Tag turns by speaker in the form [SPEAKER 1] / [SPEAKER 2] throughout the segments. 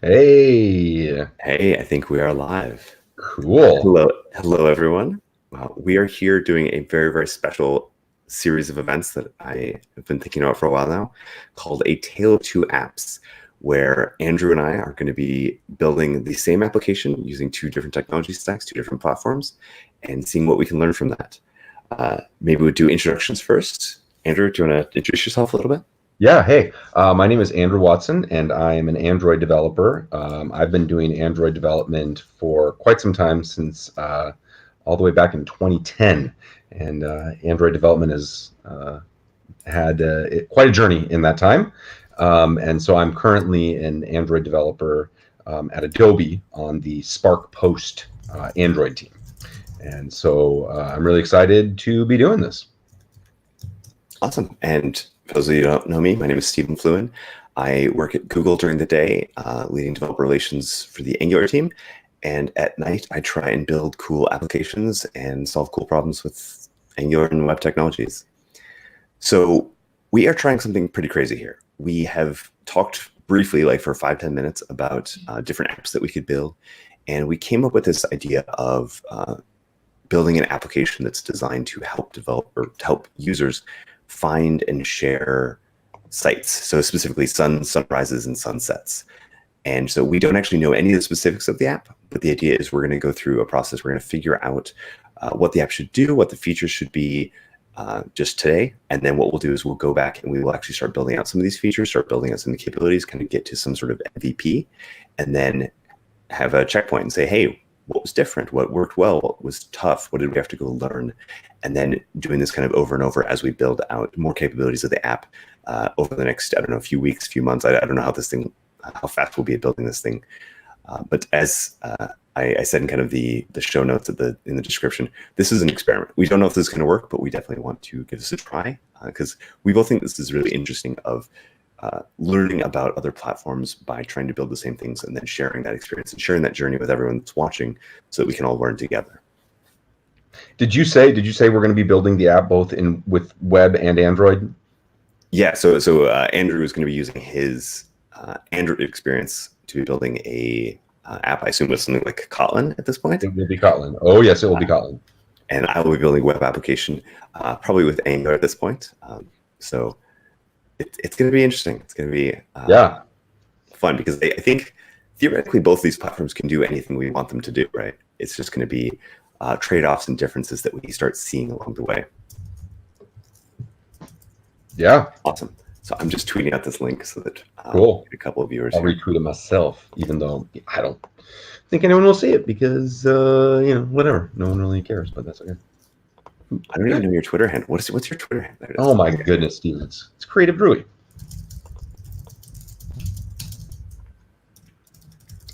[SPEAKER 1] Hey,
[SPEAKER 2] Hey, I think we are live.
[SPEAKER 1] cool.
[SPEAKER 2] Hello, everyone. We are here doing a very, very special series of events that I have been thinking about for a while now, called A Tale of Two Apps, where Andrew and I are going to be building the same application using two different technology stacks, two different platforms, and seeing what we can learn from that. Maybe we'll do introductions first. Andrew, do you want to introduce yourself a little bit?
[SPEAKER 1] Yeah, hey, my name is Andrew Watson, and I am an Android developer. I've been doing Android development for quite some time, since all the way back in 2010. And Android development has had quite a journey in that time. And so I'm currently an Android developer at Adobe on the Spark Post Android team. And so I'm really excited to be doing this.
[SPEAKER 2] Awesome. And for those of you who don't know me, my name is Stephen Fluin. I work at Google during the day, leading developer relations for the Angular team. And at night, I try and build cool applications and solve cool problems with Angular and web technologies. So we are trying something pretty crazy here. We have talked briefly, like for 5-10 minutes, about different apps that we could build. And we came up with this idea of building an application that's designed to help users find and share sites. So specifically sunrises and sunsets. And so we don't actually know any of the specifics of the app, but the idea is we're going to go through a process. We're going to figure out what the app should do, what the features should be just today. And then what we'll do is we'll go back and we will actually start building out some of these features, start building out some of the capabilities, kind of get to some sort of MVP, and then have a checkpoint and say, hey, what was different? What worked well? What was tough? What did we have to go learn? And then doing this kind of over and over as we build out more capabilities of the app over the next, I don't know, few weeks, few months. I don't know how fast we'll be at building this thing. But as I said in kind of the show notes in the description, this is an experiment. We don't know if this is going to work, but we definitely want to give this a try because we both think this is really interesting of learning about other platforms by trying to build the same things and then sharing that experience and sharing that journey with everyone that's watching so that we can all learn together.
[SPEAKER 1] Did you say we're going to be building the app both with web and Android?
[SPEAKER 2] Yeah, so Andrew is going to be using his Android experience to be building a app, I assume with something like Kotlin at this point.
[SPEAKER 1] It will be Kotlin. Oh, yes, it will be Kotlin.
[SPEAKER 2] And I will be building a web application, probably with Angular at this point. So it's going to be interesting. It's going to be
[SPEAKER 1] Yeah,
[SPEAKER 2] fun because I think theoretically both these platforms can do anything we want them to do, right? It's just going to be trade-offs and differences that we start seeing along the way.
[SPEAKER 1] yeah,
[SPEAKER 2] Awesome. So I'm just tweeting out this link so that
[SPEAKER 1] cool.
[SPEAKER 2] a couple of viewers
[SPEAKER 1] I'll
[SPEAKER 2] here.
[SPEAKER 1] retweet it myself, even though I don't think anyone will see it because whatever. No one really cares, but that's okay.
[SPEAKER 2] I don't even know your Twitter handle. What's your Twitter handle?
[SPEAKER 1] Oh my goodness, Steve, it's Creative Brewy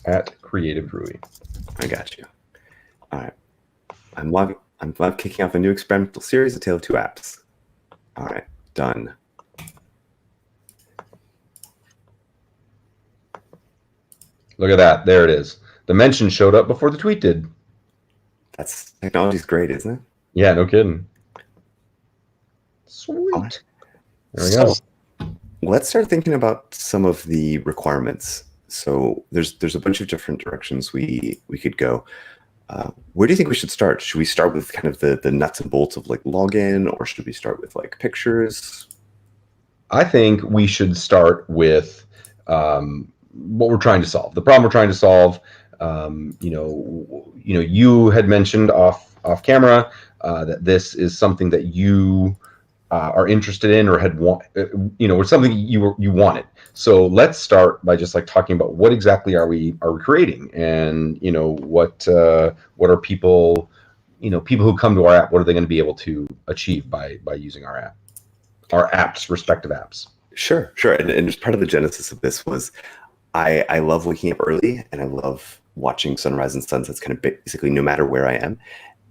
[SPEAKER 1] at Creative Brewy.
[SPEAKER 2] I got you. All right. I'm live kicking off a new experimental series, A Tale of Two Apps. All right, done.
[SPEAKER 1] Look at that. There it is. The mention showed up before the tweet did.
[SPEAKER 2] Technology's great, isn't it?
[SPEAKER 1] Yeah, no kidding. Sweet. There we go.
[SPEAKER 2] Let's start thinking about some of the requirements. So there's a bunch of different directions we could go. Where do you think we should start? Should we start with kind of the nuts and bolts of like login, or should we start with like pictures?
[SPEAKER 1] I think we should start with what we're trying to solve. The problem we're trying to solve. You had mentioned off camera that this is something that you are interested in or had or something you wanted. So let's start by just like talking about what exactly are we creating, and what are people who come to our app, what are they going to be able to achieve by using our apps, respective apps.
[SPEAKER 2] Sure. And just part of the genesis of this was I love waking up early and I love watching sunrise and sunsets kind of basically no matter where I am.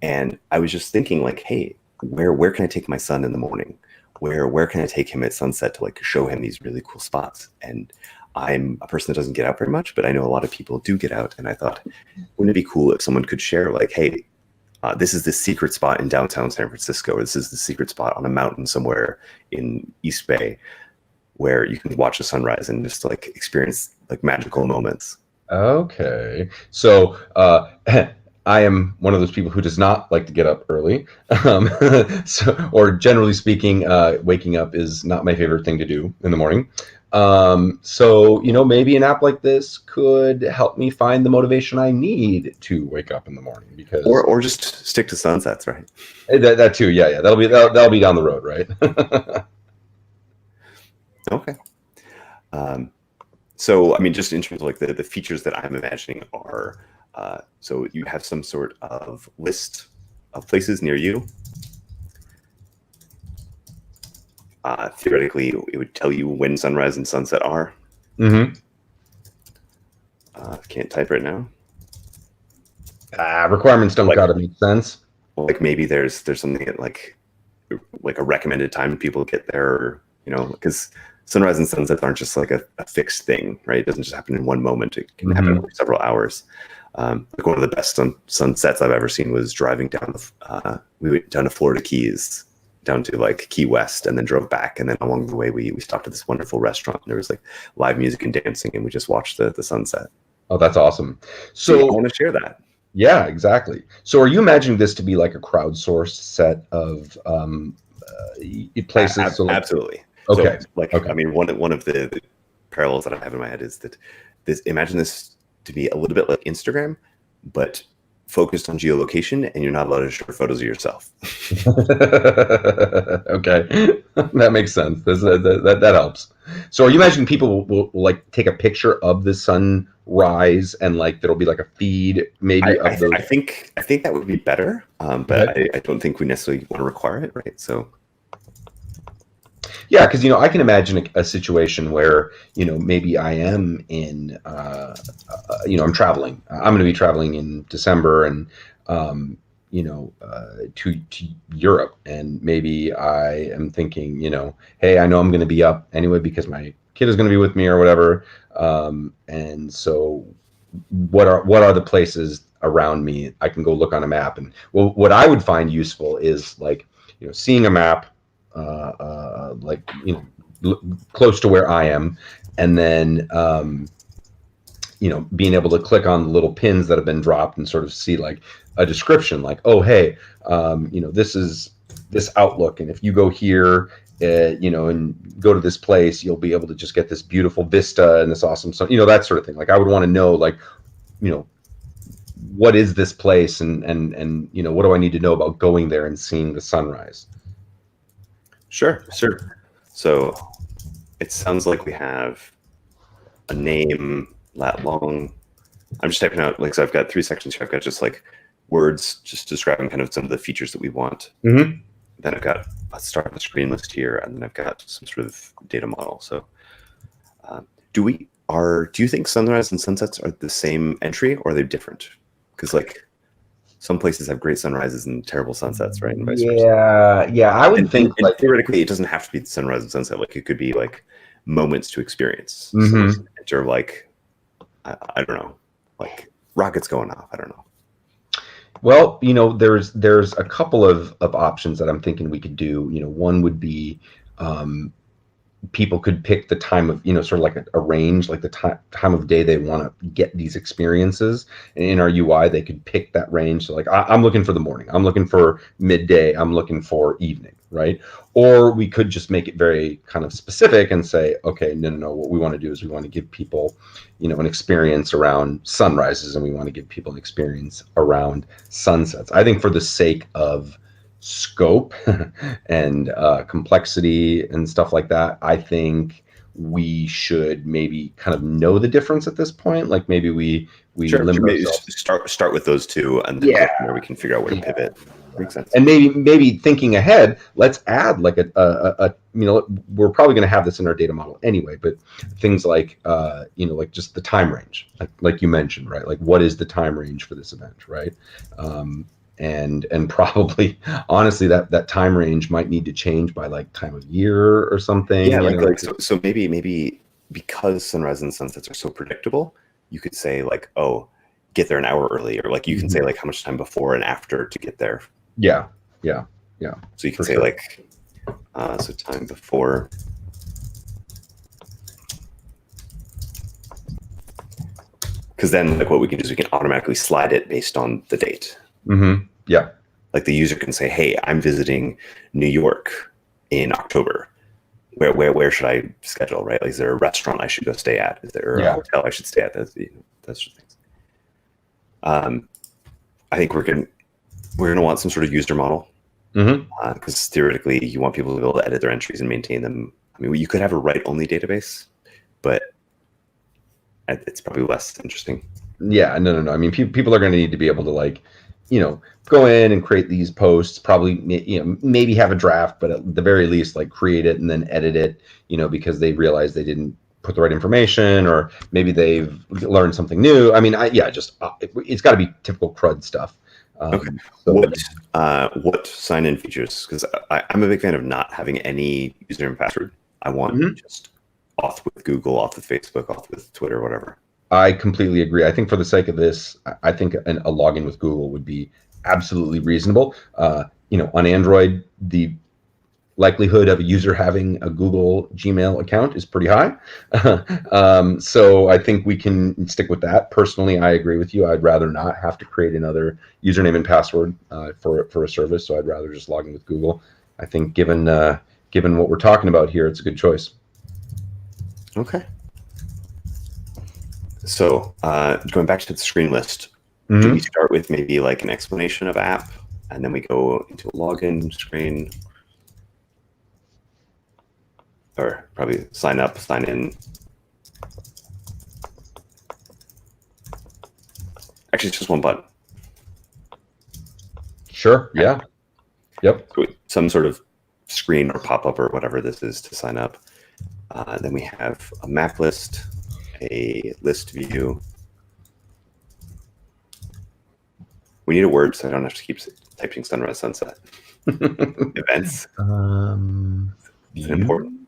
[SPEAKER 2] And I was just thinking like, hey, where can I take my son in the morning? Where can I take him at sunset to like show him these really cool spots? And I'm a person that doesn't get out very much, but I know a lot of people do get out. And I thought, wouldn't it be cool if someone could share like, hey, this is the secret spot in downtown San Francisco, or this is the secret spot on a mountain somewhere in East Bay where you can watch the sunrise and just like experience like magical moments.
[SPEAKER 1] Okay. So I am one of those people who does not like to get up early. Um, or generally speaking, waking up is not my favorite thing to do in the morning. So, maybe an app like this could help me find the motivation I need to wake up in the morning because
[SPEAKER 2] Or just stick to sunsets, right?
[SPEAKER 1] that too. Yeah, yeah. That'll be down the road, right?
[SPEAKER 2] Okay. Um, so, I mean, just in terms of like the features that I'm imagining are, so you have some sort of list of places near you. Theoretically, it would tell you when sunrise and sunset are.
[SPEAKER 1] Mm-hmm.
[SPEAKER 2] Can't type right now.
[SPEAKER 1] Requirements don't
[SPEAKER 2] Like,
[SPEAKER 1] gotta make sense.
[SPEAKER 2] like maybe there's something that like a recommended time people get there, or, because sunrise and sunsets aren't just like a fixed thing, right? It doesn't just happen in one moment. It can happen over several hours. Like one of the best sunsets I've ever seen was driving down we went down to Florida Keys, down to like Key West, and then drove back. And then along the way, we stopped at this wonderful restaurant, and there was like live music and dancing, and we just watched the sunset.
[SPEAKER 1] Oh, that's awesome.
[SPEAKER 2] So I
[SPEAKER 1] So
[SPEAKER 2] want to share that.
[SPEAKER 1] yeah, exactly. So are you imagining this to be like a crowdsourced set of places? So like,
[SPEAKER 2] Absolutely.
[SPEAKER 1] okay,
[SPEAKER 2] So, like,
[SPEAKER 1] okay.
[SPEAKER 2] I mean, one of the parallels that I have in my head is that imagine this to be a little bit like Instagram, but focused on geolocation, and you're not allowed to share photos of yourself.
[SPEAKER 1] Okay, that makes sense. That helps. So are you imagining people will like take a picture of the sunrise and like there'll be like a feed maybe of those?
[SPEAKER 2] I think that would be better, but
[SPEAKER 1] Okay.
[SPEAKER 2] I don't think we necessarily want to require it, right? So
[SPEAKER 1] Yeah, because I can imagine a situation where maybe I am in I'm traveling. I'm going to be traveling in December and to Europe, and maybe I am thinking hey, I know I'm going to be up anyway because my kid is going to be with me or whatever, and so what are the places around me I can go look on a map, and well, what I would find useful is like seeing a map like close to where I am, and then being able to click on the little pins that have been dropped and sort of see like a description, like, oh hey, this is this outlook, and if you go here, and go to this place, you'll be able to just get this beautiful vista and this awesome sun, that sort of thing. Like I would want to know, like, what is this place, and what do I need to know about going there and seeing the sunrise?
[SPEAKER 2] sure. So it sounds like we have a name that long. I'm just typing out, like, so I've got 3 sections here. I've got just like words just describing kind of some of the features that we want.
[SPEAKER 1] Mm-hmm.
[SPEAKER 2] Then I've got a start of the screen list here, and then I've got some sort of data model. So do you think sunrise and sunsets are the same entry, or are they different? Because like some places have great sunrises and terrible sunsets, right? And vice versa.
[SPEAKER 1] Yeah, I would think
[SPEAKER 2] And
[SPEAKER 1] like.
[SPEAKER 2] theoretically, it doesn't have to be sunrise and sunset. Like it could be like moments to experience.
[SPEAKER 1] Mhm.
[SPEAKER 2] So enter like I don't know, like rockets going off. I don't know.
[SPEAKER 1] Well, there's a couple of options that I'm thinking we could do. One would be um, people could pick the time of, sort of like a range, like the time of day they want to get these experiences. And in our UI, they could pick that range. So like, I'm looking for the morning, I'm looking for midday, I'm looking for evening, right? Or we could just make it very kind of specific and say, okay, no. What we want to do is we want to give people, an experience around sunrises, and we want to give people an experience around sunsets. I think for the sake of scope and complexity and stuff like that, I think we should maybe kind of know the difference at this point. Like maybe we
[SPEAKER 2] Sure.
[SPEAKER 1] limit
[SPEAKER 2] Maybe
[SPEAKER 1] ourselves.
[SPEAKER 2] start with those two, and then
[SPEAKER 1] Yeah,
[SPEAKER 2] from there we can figure out where to pivot. Makes sense.
[SPEAKER 1] and maybe thinking ahead, let's add like we're probably going to have this in our data model anyway, but things like like just the time range, like you mentioned, right? Like what is the time range for this event, right? And probably honestly that time range might need to change by like time of year or something.
[SPEAKER 2] Yeah, so maybe because sunrise and sunsets are so predictable, you could say like, oh, get there an hour early, or like you can say like how much time before and after to get there.
[SPEAKER 1] Yeah.
[SPEAKER 2] So you can
[SPEAKER 1] For
[SPEAKER 2] say
[SPEAKER 1] sure.
[SPEAKER 2] like so time before. Because then, like, what we can do is we can automatically slide it based on the date.
[SPEAKER 1] Yeah.
[SPEAKER 2] Like the user can say, "Hey, I'm visiting New York in October. Where should I schedule? Right? Like, is there a restaurant I should go stay at? Is there a hotel I should stay at?" Those sort of things. I think we're gonna want some sort of user model, because theoretically, you want people to be able to edit their entries and maintain them. I mean, you could have a write-only database, but it's probably less interesting.
[SPEAKER 1] Yeah, no. I mean, people are going to need to be able to, like, go in and create these posts, probably, maybe have a draft, but at the very least, like, create it and then edit it, because they realize they didn't put the right information, or maybe they've learned something new. I mean, it's got to be typical CRUD stuff.
[SPEAKER 2] Okay.
[SPEAKER 1] So,
[SPEAKER 2] what sign-in features? Because I'm a big fan of not having any username and password. I want just auth with Google, auth with Facebook, auth with Twitter, whatever.
[SPEAKER 1] I completely agree. I think for the sake of this, I think a login with Google would be absolutely reasonable. On Android, the likelihood of a user having a Google Gmail account is pretty high. So I think we can stick with that. Personally, I agree with you. I'd rather not have to create another username and password for a service. So I'd rather just log in with Google. I think given what we're talking about here, it's a good choice.
[SPEAKER 2] Okay. So going back to the screen list, do we start with maybe like an explanation of app, and then we go into a login screen, or probably sign up, sign in? Actually, it's just one button.
[SPEAKER 1] Sure. Yeah. Yep.
[SPEAKER 2] So some sort of screen or pop-up or whatever this is to sign up. Then we have a map list, a list view. We need a word so I don't have to keep typing sunrise, sunset. Events. Is it important?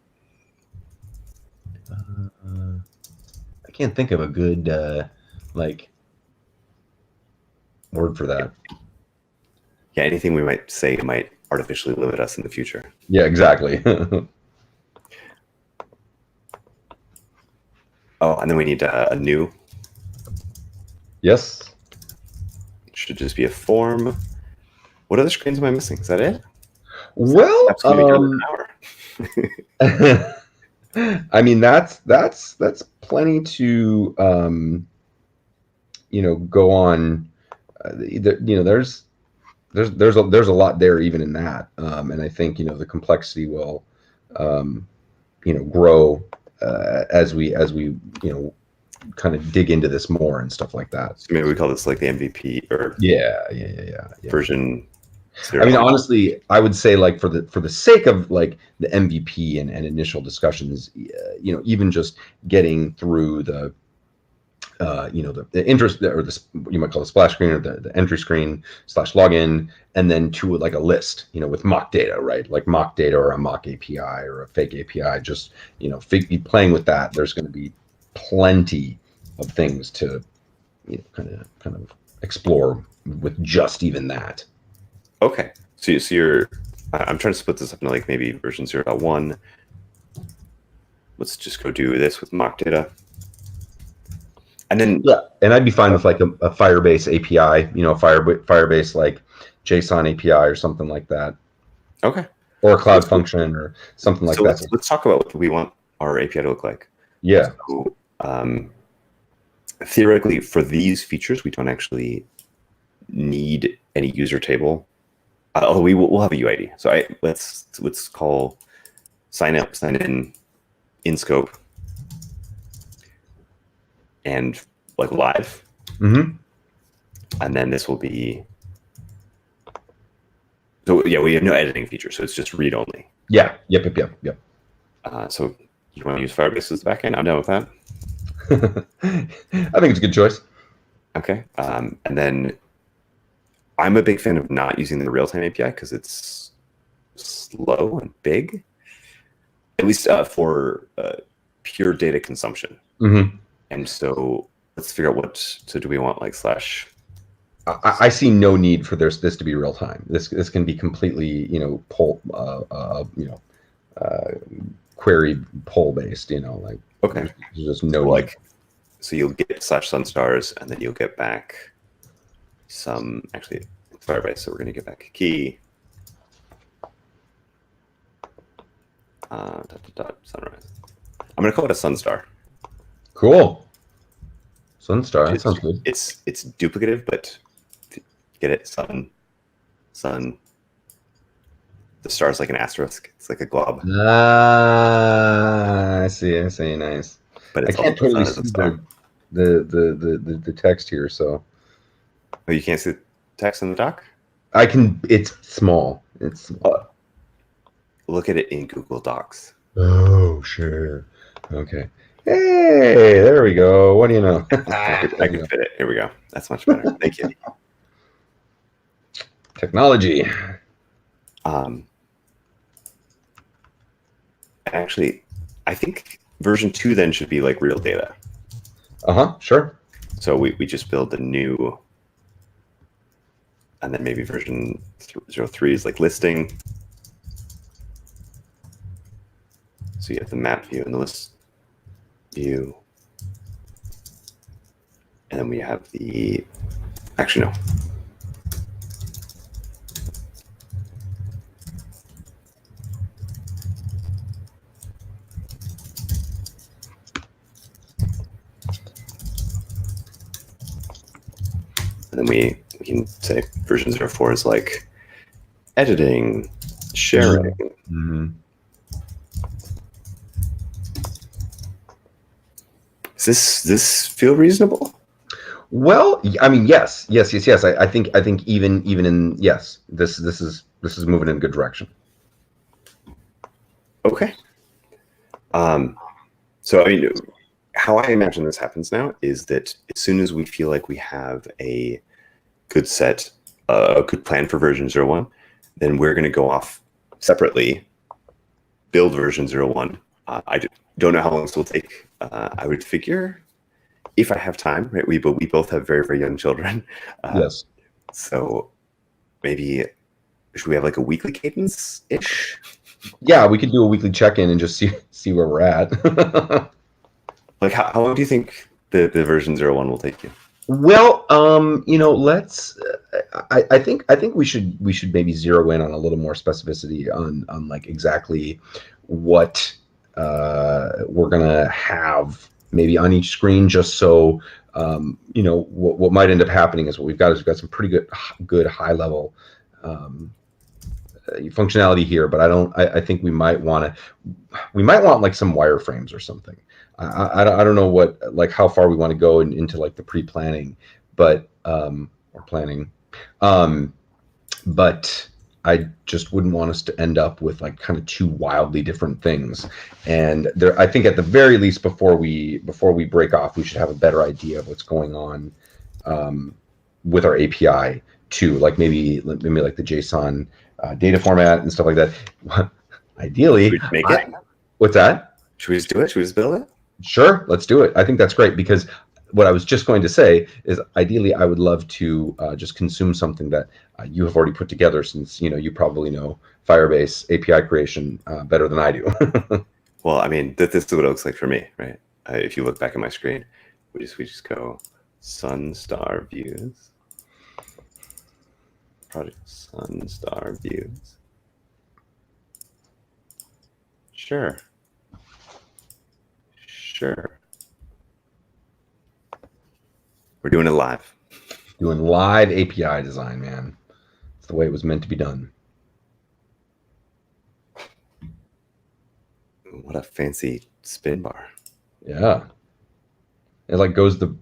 [SPEAKER 1] I can't think of a good word for that.
[SPEAKER 2] Yeah, anything we might say might artificially limit us in the future.
[SPEAKER 1] Yeah, exactly.
[SPEAKER 2] Oh, and then we need a new.
[SPEAKER 1] Yes.
[SPEAKER 2] It should just be a form. What other screens am I missing? Is that it?
[SPEAKER 1] Well, I mean, that's plenty to go on. There's a lot there even in that, and I think the complexity will grow as we kind of dig into this more and stuff like that.
[SPEAKER 2] So maybe we call this like the MVP or version 0.
[SPEAKER 1] I mean, honestly, I would say, like, for the sake of like the MVP and initial discussions, even just getting through the the interest, or you might call the splash screen, or the entry screen / login, and then to like a list, with mock data, right? Like mock data or a mock API or a fake API, just, playing with that. There's going to be plenty of things to, kind of explore with just even that.
[SPEAKER 2] Okay. So you're, I'm trying to split this up into like maybe version 0.1. Let's just go do this with mock data. And then,
[SPEAKER 1] yeah, and I'd be fine with like a Firebase API, Firebase like JSON API or something like that.
[SPEAKER 2] Okay.
[SPEAKER 1] Or a cloud function or something like that.
[SPEAKER 2] Let's talk about what we want our API to look like.
[SPEAKER 1] Yeah.
[SPEAKER 2] So, theoretically, for these features, we don't actually need any user table. Although we'll have a UID. So let's call sign up, sign in scope, and like live. And then this will be, so yeah, we have no editing feature, so it's just read only.
[SPEAKER 1] Yeah. Yep.
[SPEAKER 2] So you want to use Firebase as the backend? I'm down with that.
[SPEAKER 1] I think it's a good choice.
[SPEAKER 2] Okay. And then I'm a big fan of not using the real-time API because it's slow and big, at least for pure data consumption. And so let's figure out so do we want like slash?
[SPEAKER 1] I see no need for this to be real time. This can be completely, query poll based, like.
[SPEAKER 2] Okay.
[SPEAKER 1] There's just no like.
[SPEAKER 2] So you'll get /sunstars, and then you'll get back some, actually, Firebase. So we're going to get back a key. Sunrise. I'm going to call it a Sunstar.
[SPEAKER 1] Cool. Sunstar. That sounds good.
[SPEAKER 2] It's duplicative, but get it? Sun. The star's like an asterisk. It's like a glob.
[SPEAKER 1] Ah, I see. Nice.
[SPEAKER 2] But
[SPEAKER 1] I
[SPEAKER 2] it's
[SPEAKER 1] can't totally
[SPEAKER 2] also
[SPEAKER 1] see
[SPEAKER 2] star.
[SPEAKER 1] the text here, so.
[SPEAKER 2] Oh, you can't see the text in the doc?
[SPEAKER 1] I can. It's small. It's small.
[SPEAKER 2] Look at it in Google Docs.
[SPEAKER 1] Oh, sure. Okay. Hey, there we go. What do you know?
[SPEAKER 2] I can fit it. Here we go. That's much better. Thank you.
[SPEAKER 1] Technology.
[SPEAKER 2] Actually, I think version 2 then should be like real data.
[SPEAKER 1] Sure.
[SPEAKER 2] So we just build a new, and then maybe version 03 is like listing. So you have the map view and the list view. And then we have the, actually no. And then we can say version 04 is like editing, sharing.
[SPEAKER 1] Mm-hmm.
[SPEAKER 2] Does this feel reasonable?
[SPEAKER 1] Well, I mean, yes. I think even in yes, this is moving in a good direction.
[SPEAKER 2] Okay. So I mean, how I imagine this happens now is that as soon as we feel like we have a good set, a good plan for version 01, then we're going to go off separately, build version 01. I don't know how long this will take. I would figure if I have time, right? We both have very, very young children.
[SPEAKER 1] Yes.
[SPEAKER 2] So maybe should we have like a weekly cadence-ish?
[SPEAKER 1] Yeah, we could do a weekly check-in and just see where we're at.
[SPEAKER 2] Like how long do you think the version 01 will take you?
[SPEAKER 1] Well, let's. I think we should maybe zero in on a little more specificity on like exactly what we're gonna have maybe on each screen, just so what might end up happening is we've got some pretty good high level functionality here, but I think we might want like some wireframes or something. I don't know what, like, how far we want to go into like the pre-planning, but or planning, but I just wouldn't want us to end up with like kind of two wildly different things. And I think at the very least, before we break off, we should have a better idea of what's going on with our API too, like maybe like the JSON data format and stuff like that. Ideally,
[SPEAKER 2] Should we make it?
[SPEAKER 1] What's that?
[SPEAKER 2] Should we just do it? Should we just build it?
[SPEAKER 1] Sure, let's do it. I think that's great, because what I was just going to say is ideally I would love to just consume something that you have already put together, since you probably know Firebase API creation better than I do.
[SPEAKER 2] Well, I mean, this is what it looks like for me, right? If you look back at my screen, we just go Sunstar views, project Sunstar views. Sure. We're doing it live.
[SPEAKER 1] Doing live API design, man. It's the way it was meant to be done.
[SPEAKER 2] What a fancy spin bar.
[SPEAKER 1] Yeah. It like goes the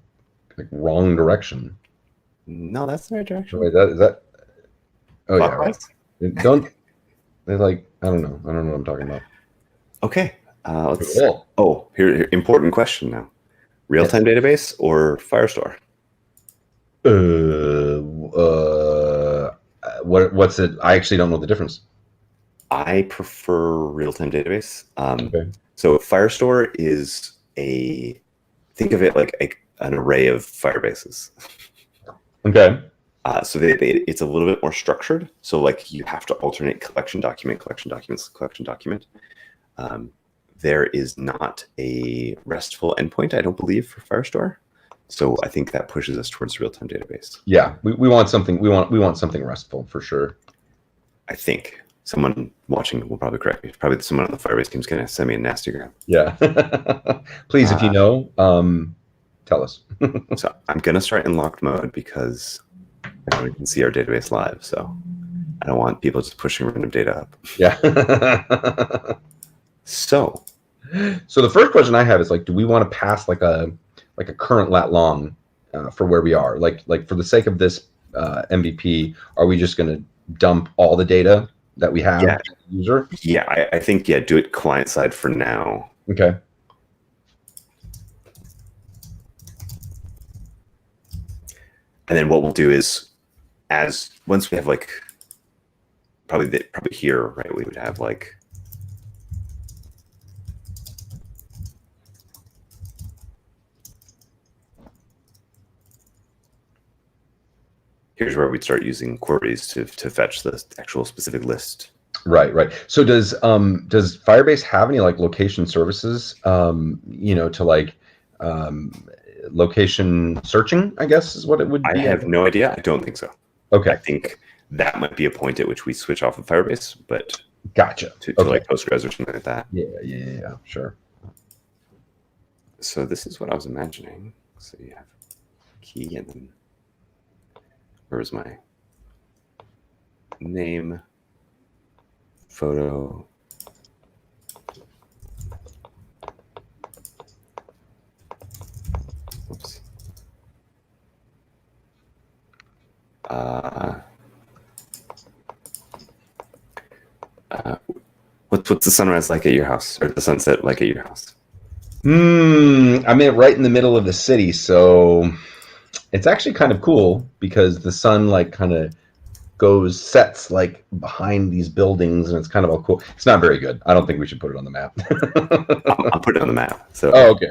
[SPEAKER 1] wrong direction.
[SPEAKER 2] No, that's the right direction.
[SPEAKER 1] Wait, is that? Oh yeah.
[SPEAKER 2] Right.
[SPEAKER 1] Don't. They're like, I don't know what I'm talking about.
[SPEAKER 2] Okay. Let's.
[SPEAKER 1] Cool.
[SPEAKER 2] Oh, here, important question now. Real-time database or Firestore?
[SPEAKER 1] What's it? I actually don't know the difference.
[SPEAKER 2] I prefer real-time database.
[SPEAKER 1] Okay.
[SPEAKER 2] So Firestore is think of it like an array of Firebases.
[SPEAKER 1] Okay.
[SPEAKER 2] So it's a little bit more structured. So like you have to alternate collection document, collection documents, collection document. there is not a RESTful endpoint, I don't believe, for Firestore. So I think that pushes us towards real-time database.
[SPEAKER 1] Yeah, we want something. We want something RESTful for sure.
[SPEAKER 2] I think someone watching will probably correct me. Probably someone on the Firebase team is going to send me a nastygram.
[SPEAKER 1] Yeah. Please, if you know, tell us.
[SPEAKER 2] So I'm going to start in locked mode because we can see our database live. So I don't want people just pushing random data up.
[SPEAKER 1] Yeah.
[SPEAKER 2] So
[SPEAKER 1] the first question I have is like, do we want to pass like a current lat long for where we are? Like for the sake of this MVP, are we just going to dump all the data that we have to the user?
[SPEAKER 2] Yeah, I think, do it client side for now.
[SPEAKER 1] Okay.
[SPEAKER 2] And then what we'll do is, once we have like, probably here, right, we would have like, here's where we'd start using queries to fetch the actual specific list.
[SPEAKER 1] Right. So does Firebase have any like location services, to like location searching, I guess is what it would be?
[SPEAKER 2] I have no idea. I don't think so.
[SPEAKER 1] Okay.
[SPEAKER 2] I think that might be a point at which we switch off of Firebase, but
[SPEAKER 1] gotcha.
[SPEAKER 2] To like Postgres or something like that.
[SPEAKER 1] Yeah, sure.
[SPEAKER 2] So this is what I was imagining. So you have key and then where's my name, photo, oops. What's the sunrise like at your house, or the sunset like at your house?
[SPEAKER 1] I'm right in the middle of the city, so it's actually kind of cool because the sun like kind of sets like behind these buildings, and it's kind of all cool. It's not very good. I don't think we should put it on the map.
[SPEAKER 2] I'll put it on the map. So
[SPEAKER 1] okay.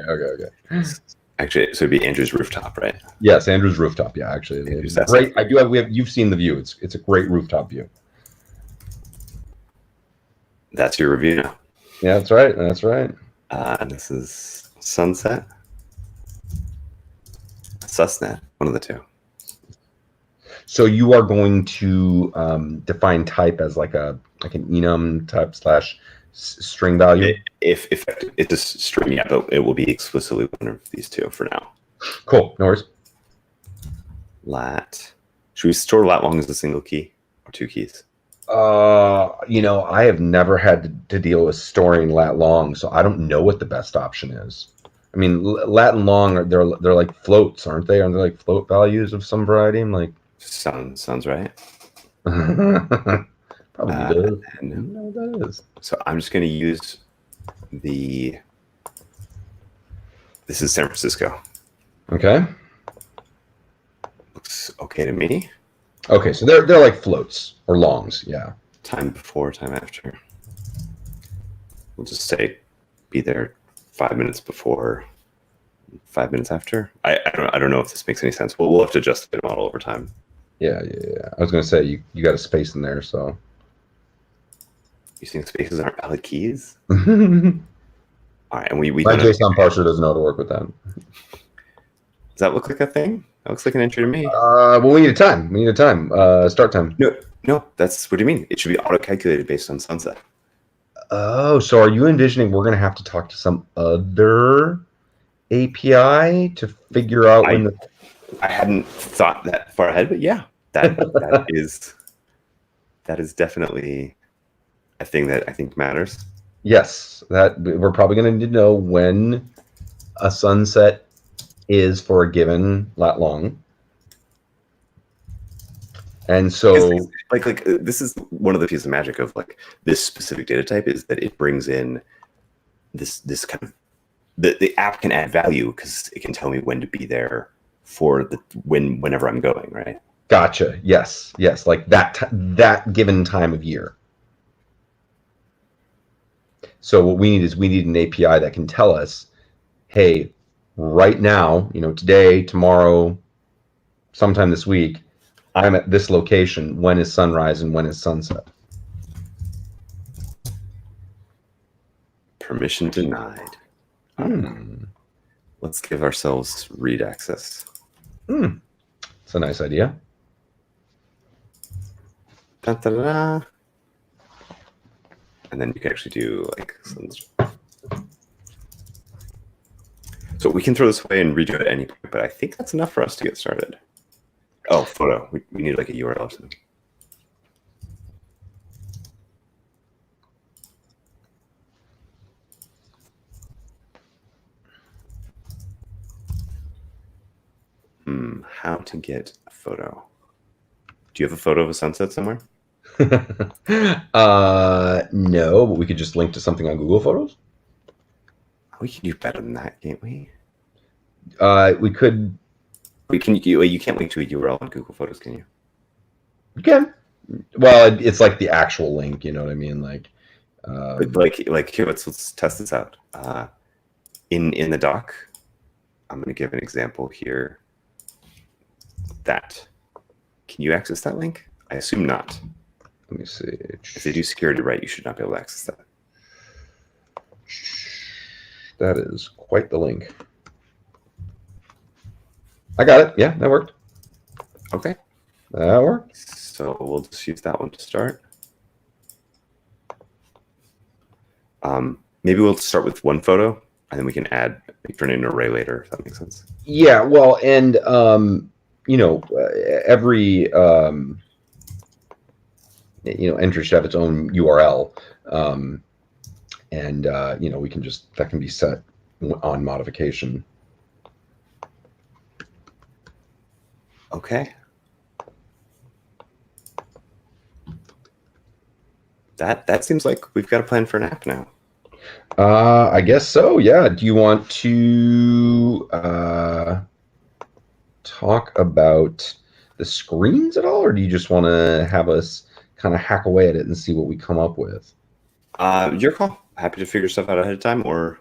[SPEAKER 2] Actually, so it'd be Andrew's rooftop, right?
[SPEAKER 1] Yes, Andrew's rooftop. Yeah, actually, it's great. You've seen the view. It's a great rooftop view.
[SPEAKER 2] That's your review now.
[SPEAKER 1] Yeah, that's right.
[SPEAKER 2] And this is sunset, susnet, one of the two.
[SPEAKER 1] So you are going to define type as like an enum type / string value.
[SPEAKER 2] If it's a string, yeah, but it will be explicitly one of these two for now.
[SPEAKER 1] Cool. No worries.
[SPEAKER 2] Lat. Should we store lat long as a single key or two keys?
[SPEAKER 1] I have never had to deal with storing lat long, so I don't know what the best option is. I mean, lat and long they're like floats, aren't they? Aren't they like float values of some variety? I'm like,
[SPEAKER 2] sounds right.
[SPEAKER 1] Probably does. No, that is.
[SPEAKER 2] So I'm just going to use this is San Francisco.
[SPEAKER 1] Okay.
[SPEAKER 2] Looks okay to me.
[SPEAKER 1] Okay, so they're like floats or longs, yeah.
[SPEAKER 2] Time before, time after. We'll just say be there 5 minutes before, 5 minutes after. I don't know if this makes any sense. We'll have to adjust the model over time.
[SPEAKER 1] Yeah. I was gonna say you got a space in there, so.
[SPEAKER 2] You think spaces aren't valid keys?
[SPEAKER 1] All
[SPEAKER 2] right, and we
[SPEAKER 1] my JSON parser doesn't know how to work with that.
[SPEAKER 2] Does that look like a thing? That looks like an entry to me.
[SPEAKER 1] Well, we need a time. Start time.
[SPEAKER 2] No. That's what do you mean? It should be auto-calculated based on sunset.
[SPEAKER 1] Oh, so are you envisioning we're gonna have to talk to some other API to figure out when the?
[SPEAKER 2] I hadn't thought that far ahead, but yeah, that is definitely a thing that I think matters.
[SPEAKER 1] Yes, that we're probably going to need to know when a sunset is for a given lat long. And so
[SPEAKER 2] like this is one of the pieces of magic of like this specific data type is that it brings in this kind of the app can add value because it can tell me when to be there for whenever I'm going, right?
[SPEAKER 1] Gotcha. Yes, like that given time of year. So what we need an API that can tell us, hey, right now, today, tomorrow, sometime this week, I'm at this location. When is sunrise and when is sunset?
[SPEAKER 2] Permission denied. Let's give ourselves read access.
[SPEAKER 1] It's a nice idea.
[SPEAKER 2] Da, da, da, da. And then you can actually do like some stuff. So we can throw this away and redo it at any point, but I think that's enough for us to get started. Oh, photo. We need like a URL or something. How to get a photo. Do you have a photo of a sunset somewhere?
[SPEAKER 1] No, but we could just link to something on Google Photos.
[SPEAKER 2] We can do better than that, can't we?
[SPEAKER 1] We could.
[SPEAKER 2] We can. You can't link to a URL on Google Photos, can you?
[SPEAKER 1] You can. Well, it's like the actual link. You know what I mean? Like
[SPEAKER 2] here. Let's test this out. In the doc, I'm going to give an example here. That. Can you access that link? I assume not.
[SPEAKER 1] Let me see.
[SPEAKER 2] If they do security right, you should not be able to access that.
[SPEAKER 1] That is quite the link. I got it. Yeah, that worked.
[SPEAKER 2] Okay.
[SPEAKER 1] That worked.
[SPEAKER 2] So we'll just use that one to start. Maybe we'll start with one photo, and then we can add, turn it into an array later, if that makes sense.
[SPEAKER 1] Yeah, well, and every entry should have its own URL, and we can just, that can be set on modification.
[SPEAKER 2] Okay. That seems like we've got a plan for an app now.
[SPEAKER 1] I guess so. Yeah. Do you want to talk about the screens at all, or do you just want to have us kind of hack away at it and see what we come up with?
[SPEAKER 2] Your call. Happy to figure stuff out ahead of time, or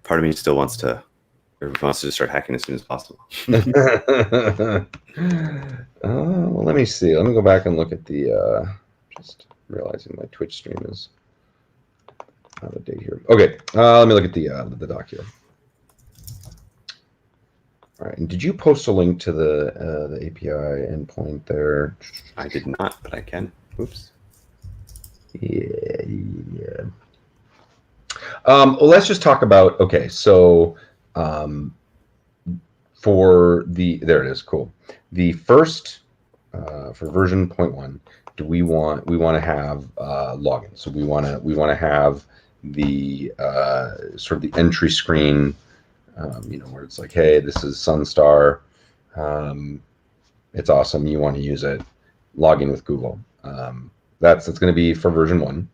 [SPEAKER 2] part of me still wants to just start hacking as soon as possible.
[SPEAKER 1] Well, let me see. Let me go back and look at the. Just realizing my Twitch stream is out of date here. Okay, let me look at the doc here. All right, and did you post a link to the API endpoint there?
[SPEAKER 2] I did not, but I can. Oops.
[SPEAKER 1] Yeah. Well, let's just talk about, okay, so for the, there it is, cool. The first, for version 0.1, we want to have login. So we want to have the sort of the entry screen, where it's like, hey, this is Sunstar. It's awesome. You want to use it. Log in with Google. That's going to be for version 1.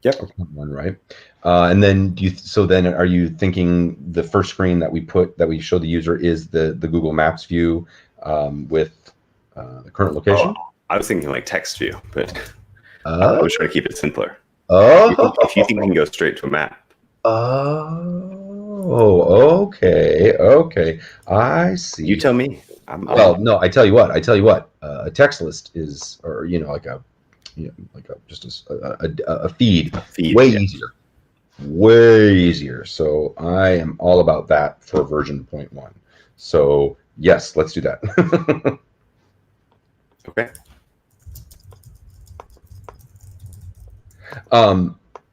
[SPEAKER 2] Yep.
[SPEAKER 1] One, right. And then then are you thinking the first screen that we show the user is the Google Maps view with the current location?
[SPEAKER 2] Oh, I was thinking like text view, but I was trying to keep it simpler.
[SPEAKER 1] Oh,
[SPEAKER 2] if you think we can go straight to a map.
[SPEAKER 1] Oh, okay. I see.
[SPEAKER 2] You tell me.
[SPEAKER 1] Well, no, I tell you what. A text list is, or just a feed. Way easier. So I am all about that for version 0.1. So yes, let's do that.
[SPEAKER 2] Okay.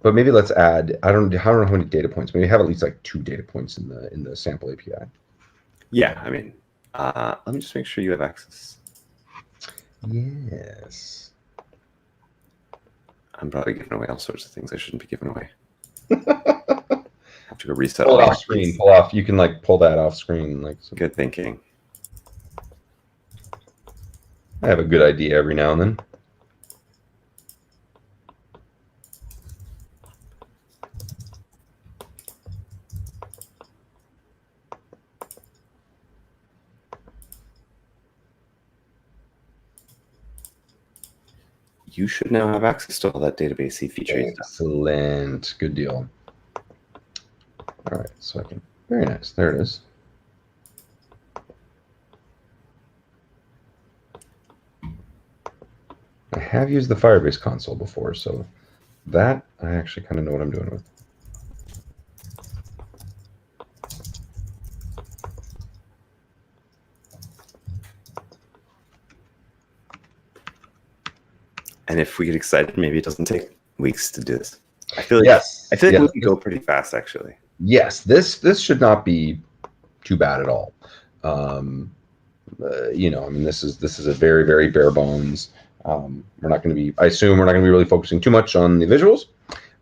[SPEAKER 1] But maybe let's add. I don't know how many data points. Maybe have at least like 2 data points in the sample API.
[SPEAKER 2] Yeah, I mean, let me just make sure you have access.
[SPEAKER 1] Yes.
[SPEAKER 2] I'm probably giving away all sorts of things I shouldn't be giving away. Have to go reset.
[SPEAKER 1] Pull it off screen. Pull off. You can pull that off screen.
[SPEAKER 2] Good thinking.
[SPEAKER 1] I have a good idea every now and then.
[SPEAKER 2] You should now have access to all that database feature.
[SPEAKER 1] Excellent. Stuff. Good deal. All right, so I can. Very nice. There it is. I have used the Firebase console before, so that I actually kind of know what I'm doing with.
[SPEAKER 2] And if we get excited, maybe it doesn't take weeks to do this. I feel like
[SPEAKER 1] Yes.
[SPEAKER 2] we
[SPEAKER 1] Yes.
[SPEAKER 2] can go pretty fast, actually.
[SPEAKER 1] Yes, this should not be too bad at all. I mean, this is a very, very bare bones. We're not going to be. I assume we're not going to be really focusing too much on the visuals.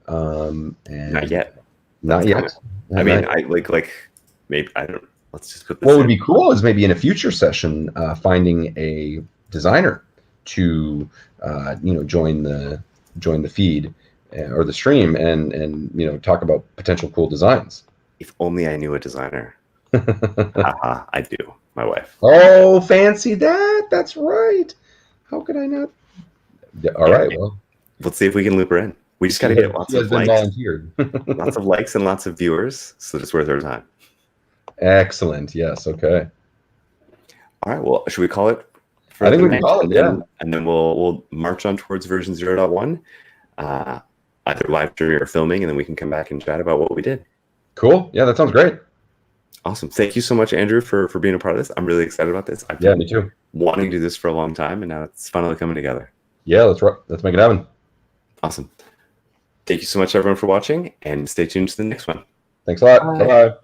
[SPEAKER 1] And
[SPEAKER 2] Not yet.
[SPEAKER 1] Not yet.
[SPEAKER 2] I mean, I like maybe I don't. Let's just put this.
[SPEAKER 1] What would be cool is maybe in a future session, finding a designer to join the feed or the stream and talk about potential cool designs.
[SPEAKER 2] If only I knew a designer. I do. My wife.
[SPEAKER 1] Oh, fancy that! That's right. How could I not? Yeah, all right. Well,
[SPEAKER 2] let's see if we can loop her in. We just got to get lots of likes.
[SPEAKER 1] Volunteered.
[SPEAKER 2] Lots of likes and lots of viewers, so it's worth our time.
[SPEAKER 1] Excellent. Yes. Okay.
[SPEAKER 2] All right. Well, should we call it?
[SPEAKER 1] I think we can call it. Yeah.
[SPEAKER 2] And then we'll march on towards version 0.1, either live streaming or filming, and then we can come back and chat about what we did.
[SPEAKER 1] Cool. Yeah, that sounds great.
[SPEAKER 2] Awesome. Thank you so much, Andrew, for being a part of this. I'm really excited about this.
[SPEAKER 1] Yeah, me too.
[SPEAKER 2] Wanting to do this for a long time, and now it's finally coming together.
[SPEAKER 1] Yeah, let's make it happen.
[SPEAKER 2] Awesome. Thank you so much, everyone, for watching, and stay tuned to the next one.
[SPEAKER 1] Thanks a lot. Bye-bye.